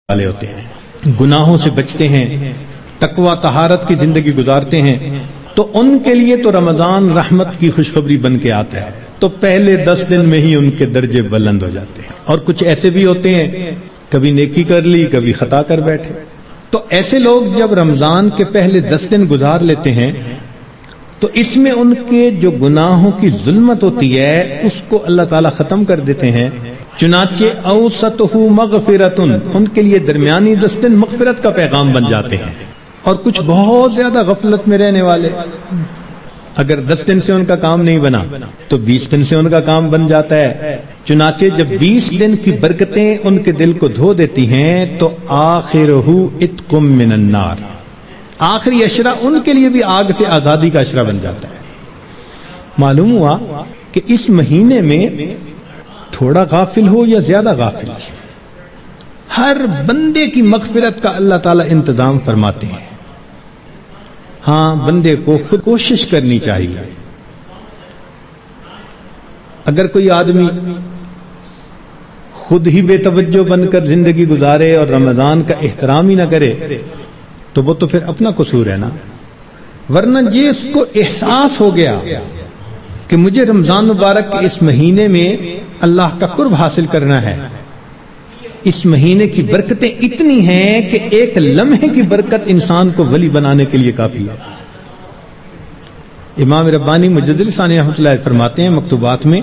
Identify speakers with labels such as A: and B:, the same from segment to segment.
A: والے ہوتے ہیں، گناہوں سے بچتے ہیں، تقوی طہارت کی زندگی گزارتے ہیں، تو ان کے لیے تو رمضان رحمت کی خوشخبری بن کے آتا ہے، تو پہلے 10 دن میں ہی ان کے درجے بلند ہو جاتے ہیں۔ اور کچھ ایسے بھی ہوتے ہیں کبھی نیکی کر لی کبھی خطا کر بیٹھے، تو ایسے لوگ جب رمضان کے پہلے 10 دن گزار لیتے ہیں تو اس میں ان کے جو گناہوں کی ظلمت ہوتی ہے اس کو اللہ تعالیٰ ختم کر دیتے ہیں۔ چنانچہ اوسطہ مغفرتن، ان کے لیے درمیانی 10 دن مغفرت کا پیغام بن جاتے ہیں۔ اور کچھ بہت زیادہ غفلت میں رہنے والے، اگر 10 دن سے ان کا کام نہیں بنا تو 20 دن سے ان کا کام بن جاتا ہے۔ چنانچہ جب 20 دن کی برکتیں ان کے دل کو دھو دیتی ہیں تو آخرہ اتق من النار، آخری اشرہ ان کے لیے بھی آگ سے آزادی کا اشرہ بن جاتا ہے۔ معلوم ہوا کہ اس مہینے میں تھوڑا غافل ہو یا زیادہ غافل، ہر بندے کی مغفرت کا اللہ تعالیٰ انتظام فرماتے ہیں۔ ہاں، بندے کو خود کوشش کرنی چاہیے۔ اگر کوئی آدمی خود ہی بے توجہ بن کر زندگی گزارے اور رمضان کا احترام ہی نہ کرے تو وہ تو پھر اپنا قصور ہے نا، ورنہ یہ اس کو احساس ہو گیا کہ مجھے رمضان مبارک کے اس مہینے میں اللہ کا قرب حاصل کرنا ہے، اس مہینے کی برکتیں اتنی ہیں کہ ایک لمحے کی برکت انسان کو ولی بنانے کے لیے کافی ہے۔ امام ربانی مجدد ثانی رحمۃ اللہ علیہ فرماتے ہیں مکتوبات میں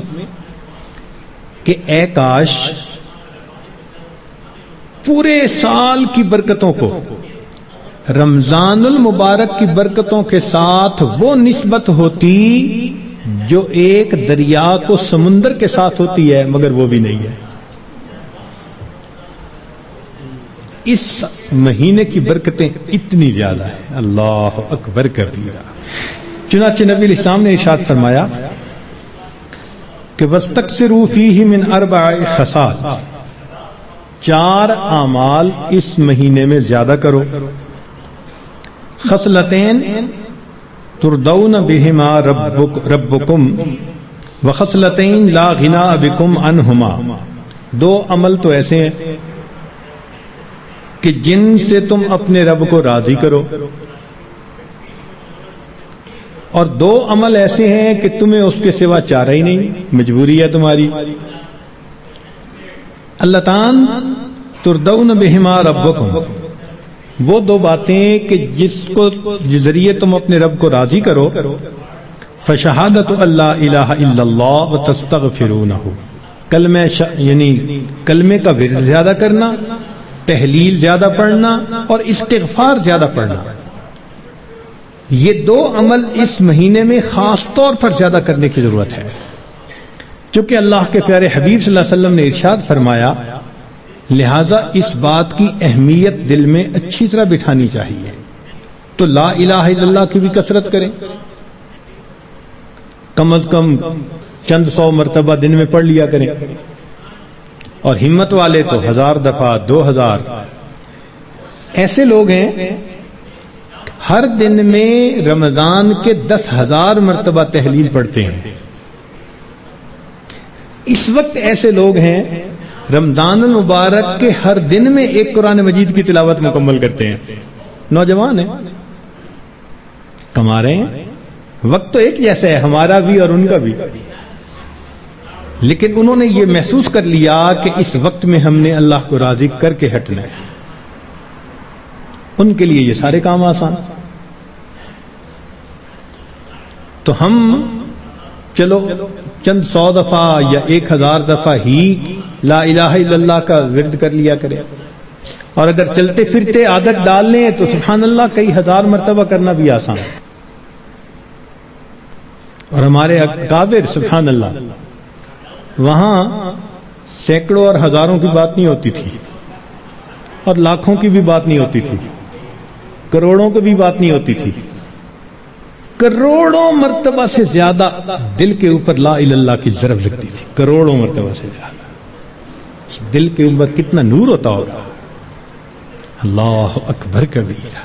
A: کہ اے کاش پورے سال کی برکتوں کو رمضان المبارک کی برکتوں کے ساتھ وہ نسبت ہوتی جو ایک دریا کو سمندر کے ساتھ ہوتی ہے، مگر وہ بھی نہیں ہے۔ اس مہینے کی برکتیں اتنی زیادہ ہیں، اللہ اکبر کبیرہ۔ چنانچہ نبی علیہ السلام نے ارشاد فرمایا کہ وَاسْتَكْثِرُوا فِيهِ مِنْ 4 خصال، 4 اعمال اس مہینے میں زیادہ کرو۔ خصلتین تردون بہما ربکم وخصلتین لا غناء بکم عنہما، 2 عمل تو ایسے ہیں کہ جن سے تم اپنے رب کو راضی کرو، اور 2 عمل ایسے ہیں کہ تمہیں اس کے سوا چارہ ہی نہیں، مجبوری ہے تمہاری۔ اللتان تردون بہما ربکم، وہ 2 باتیں کہ جس ذریعے تم اپنے رب کو راضی کرو، فشہادت اللہ الہ الا اللہ وتستغفرونہ، یعنی کلمے کا ورد زیادہ کرنا، تحلیل زیادہ پڑھنا اور استغفار زیادہ پڑھنا، یہ 2 عمل اس مہینے میں خاص طور پر زیادہ کرنے کی ضرورت ہے، کیونکہ اللہ کے پیارے حبیب صلی اللہ علیہ وسلم نے ارشاد فرمایا، لہذا اس بات کی اہمیت دل میں اچھی طرح بٹھانی چاہیے۔ تو لا الہ الا اللہ کی بھی کثرت کریں، کم از کم چند 100 مرتبہ دن میں پڑھ لیا کریں، اور ہمت والے تو 1000 دفعہ 2000۔ ایسے لوگ ہیں ہر دن میں رمضان کے 10,000 مرتبہ تحلیل پڑھتے ہیں۔ اس وقت ایسے لوگ ہیں رمضان المبارک کے ہر دن میں ایک قرآن مجید کی تلاوت مکمل کرتے ہیں۔ نوجوان ہیں، کما رہے ہیں، وقت تو ایک جیسا ہے ہمارا بھی اور ان کا بھی، لیکن انہوں نے یہ محسوس کر لیا کہ اس وقت میں ہم نے اللہ کو راضی کر کے ہٹنا ہے، ان کے لیے یہ سارے کام آسان۔ تو ہم چلو چند 100 دفعہ یا 1000 دفعہ ہی لا الہ الا اللہ کا ورد کر لیا کریں، اور اگر چلتے پھرتے عادت ڈال لیں تو سبحان اللہ کئی 1000 مرتبہ کرنا بھی آسان۔ اور ہمارے اکابر سبحان اللہ، وہاں سینکڑوں اور ہزاروں کی بات نہیں ہوتی تھی، اور لاکھوں کی بھی بات نہیں ہوتی تھی، کروڑوں کی بھی بات نہیں ہوتی تھی، کروڑوں مرتبہ سے زیادہ دل کے اوپر لا الہ الا اللہ کی ضرب لگتی تھی، کروڑوں مرتبہ سے زیادہ۔ دل کے اوپر کتنا نور ہوتا ہوگا، اللہ اکبر کبیرہ۔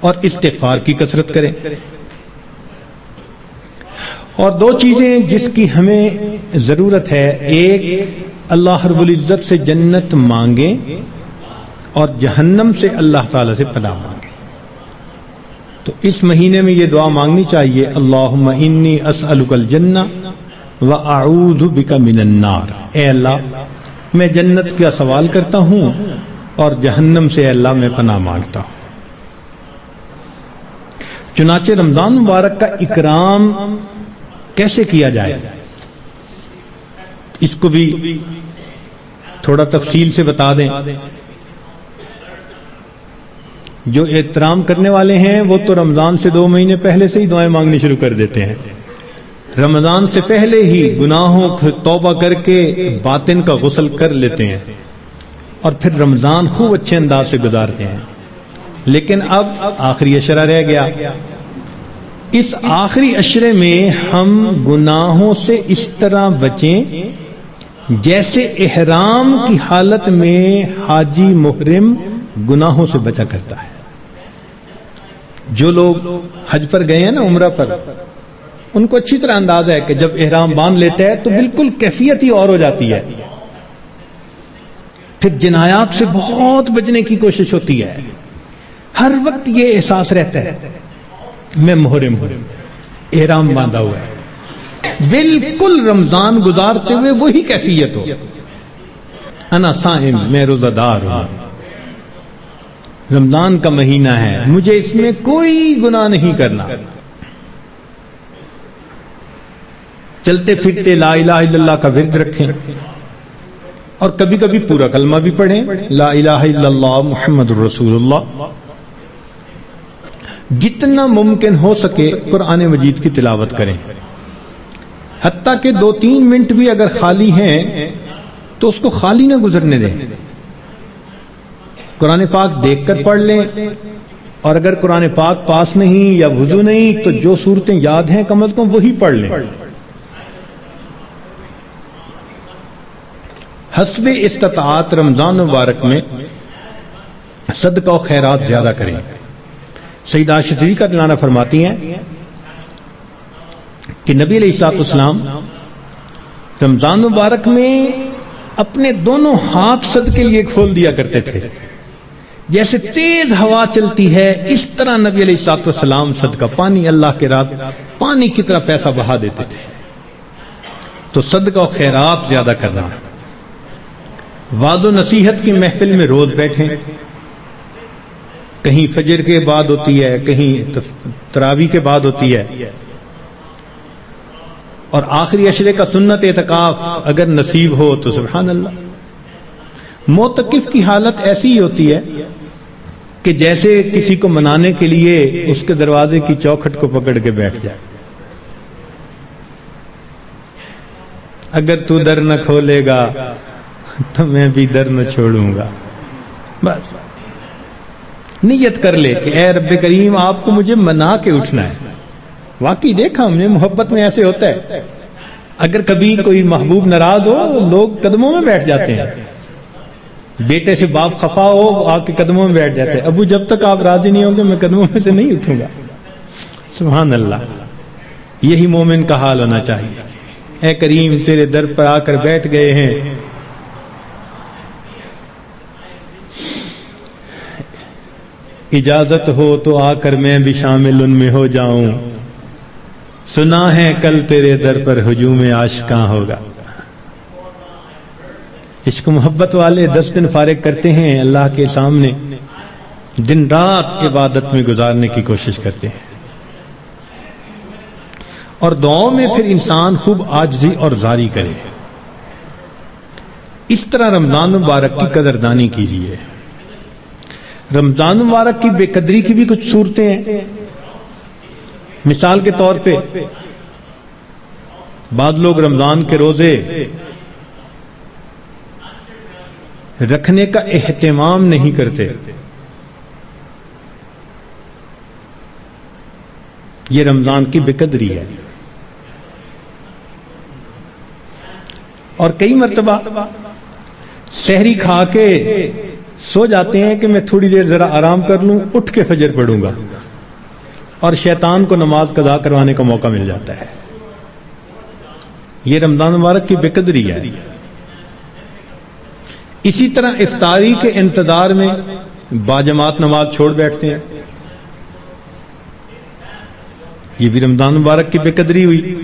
A: اور استغفار کی کثرت کریں۔ اور 2 چیزیں جس کی ہمیں ضرورت ہے، ایک اللہ رب العزت سے جنت مانگیں اور جہنم سے اللہ تعالی سے پناہ مانگیں. تو اس مہینے میں یہ دعا مانگنی چاہیے، اللہم انی اسألک الجنہ واعوذ بک من النار. اے اللہ میں جنت کا سوال کرتا ہوں اور جہنم سے اے اللہ میں پناہ مانگتا ہوں. چنانچہ رمضان مبارک کا اکرام کیسے کیا جائے اس کو بھی تھوڑا تفصیل سے بتا دیں. جو احترام کرنے والے ہیں وہ تو رمضان سے 2 مہینے پہلے سے ہی دعائیں مانگنی شروع کر دیتے ہیں. رمضان سے پہلے ہی گناہوں کو توبہ کر کے باطن کا غسل کر لیتے ہیں اور پھر رمضان خوب اچھے انداز سے گزارتے ہیں. لیکن اب آخری عشرہ رہ گیا. اس آخری عشرے میں ہم گناہوں سے اس طرح بچیں جیسے احرام کی حالت میں حاجی محرم گناہوں سے بچا کرتا ہے. جو لوگ حج پر گئے ہیں نا، عمرہ پر، ان کو اچھی طرح اندازہ ہے کہ جب احرام باندھ لیتا ہے تو بالکل کیفیت ہی اور ہو جاتی ہے. پھر جنایات سے بہت بچنے کی کوشش ہوتی ہے. ہر وقت یہ احساس رہتا ہے میں محرم ہوں، احرام باندھا ہوا ہے. بالکل رمضان گزارتے ہوئے وہی کیفیت ہو، انا صائم، میں روزہ دار ہوں، رمضان کا مہینہ ہے، مجھے اس میں کوئی گناہ نہیں کرنا. چلتے پھرتے لا الہ الا اللہ کا ورد رکھیں اور کبھی کبھی پورا کلمہ بھی پڑھیں، لا الہ الا اللہ محمد الرسول اللہ. جتنا ممکن ہو سکے قرآن مجید کی تلاوت کریں. حتیٰ کہ 2-3 منٹ بھی اگر خالی ہیں تو اس کو خالی نہ گزرنے دیں. قرآن پاک دیکھ کر پڑھ لیں، اور اگر قرآن پاک پاس نہیں یا وضو نہیں تو جو صورتیں یاد ہیں کم از کم وہی پڑھ لیں. حسب استطاعت رمضان مبارک میں صدقہ و خیرات زیادہ کریں. سیدہ عائشہ صدیقہ رضی اللہ عنہا فرماتی ہیں کہ نبی علیہ الصلوۃ والسلام رمضان مبارک میں اپنے دونوں ہاتھ صدقے لیے کھول دیا کرتے تھے. جیسے تیز ہوا چلتی ہے اس طرح نبی علیہ الصلوۃ والسلام صدقہ، پانی اللہ کے راہ پانی کی طرح پیسہ بہا دیتے تھے. تو صدقہ و خیرات زیادہ کرنا. وعظ و نصیحت کی محفل میں روز بیٹھیں. کہیں فجر کے بعد ہوتی ہے، کہیں تراویح کے بعد ہوتی ہے، اور آخری عشرے کا سنت اعتکاف اگر نصیب ہو تو سبحان اللہ. معتکف کی حالت ایسی ہی ہوتی ہے کہ جیسے کسی کو منانے کے لیے اس کے دروازے کی چوکھٹ کو پکڑ کے بیٹھ جائے. اگر تو در نہ کھولے گا تو میں بھی در نہ چھوڑوں گا. بس نیت کر لے کہ اے رب کریم آپ کو مجھے منا کے اٹھنا ہے. واقعی دیکھا ہم نے محبت میں ایسے ہوتا ہے. اگر کبھی کوئی محبوب ناراض ہو لوگ قدموں میں بیٹھ جاتے ہیں. بیٹے سے باپ خفا ہو آ کے قدموں میں بیٹھ جاتے ہیں. ابو جب تک آپ راضی نہیں ہوں گے میں قدموں میں سے نہیں اٹھوں گا. سبحان اللہ. یہی مومن کا حال ہونا چاہیے. اے کریم تیرے در پر آ کر بیٹھ گئے ہیں، اجازت ہو تو آ کر میں بھی شامل ان میں ہو جاؤں. سنا ہے کل تیرے در پر ہجوم عاشقاں ہوگا. عشق محبت والے 10 دن فارغ کرتے ہیں اللہ کے سامنے، دن رات عبادت میں گزارنے کی کوشش کرتے ہیں. اور دعاؤں میں پھر انسان خوب عاجزی اور زاری کرے. اس طرح رمضان مبارک کی قدردانی کیجیے. رمضان مبارک کی بے قدری کی بھی کچھ صورتیں ہیں. مثال کے طور پہ بعض لوگ رمضان کے روزے رکھنے کا اہتمام نہیں کرتے. یہ رمضان کی بے قدری ہے. اور کئی مرتبہ سحری کھا کے سو جاتے ہیں کہ میں تھوڑی دیر ذرا آرام کر لوں، اٹھ کے فجر پڑھوں گا، اور شیطان کو نماز قضا کروانے کا موقع مل جاتا ہے. یہ رمضان مبارک کی بے قدری ہے. اسی طرح افطاری کے انتظار میں باجماعت نماز چھوڑ بیٹھتے ہیں، یہ بھی رمضان مبارک کی بے قدری ہوئی۔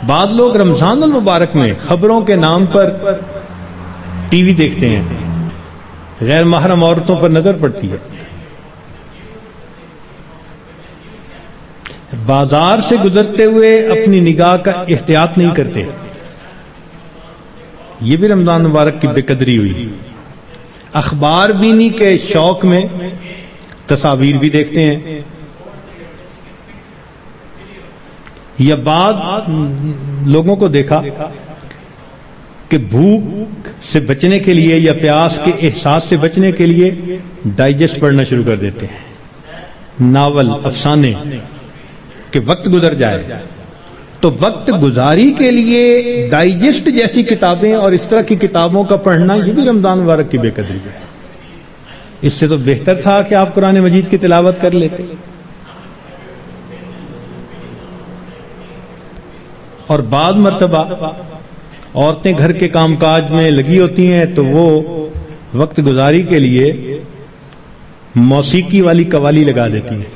A: بعض لوگ رمضان المبارک میں خبروں کے نام پر ٹی وی دیکھتے ہیں، غیر محرم عورتوں پر نظر پڑتی ہے، بازار سے گزرتے ہوئے اپنی نگاہ کا احتیاط نہیں کرتے، یہ بھی رمضان مبارک کی بے قدری ہوئی۔ اخبار بینی کے شوق میں تصاویر بھی دیکھتے ہیں، یا بعض لوگوں کو دیکھا کہ بھوک سے بچنے کے لیے یا پیاس کے احساس سے بچنے کے لیے ڈائجسٹ پڑھنا شروع کر دیتے ہیں، ناول، افسانے، کہ وقت گزر جائے۔ تو وقت گزاری کے لیے ڈائجسٹ جیسی کتابیں اور اس طرح کی کتابوں کا پڑھنا، یہ بھی رمضان مبارک کی بے قدری ہے۔ اس سے تو بہتر تھا کہ آپ قرآن مجید کی تلاوت کر لیتے۔ اور بعض مرتبہ عورتیں گھر کے کام کاج میں لگی ہوتی ہیں تو وہ وقت گزاری کے لیے موسیقی والی قوالی لگا دیتی ہیں،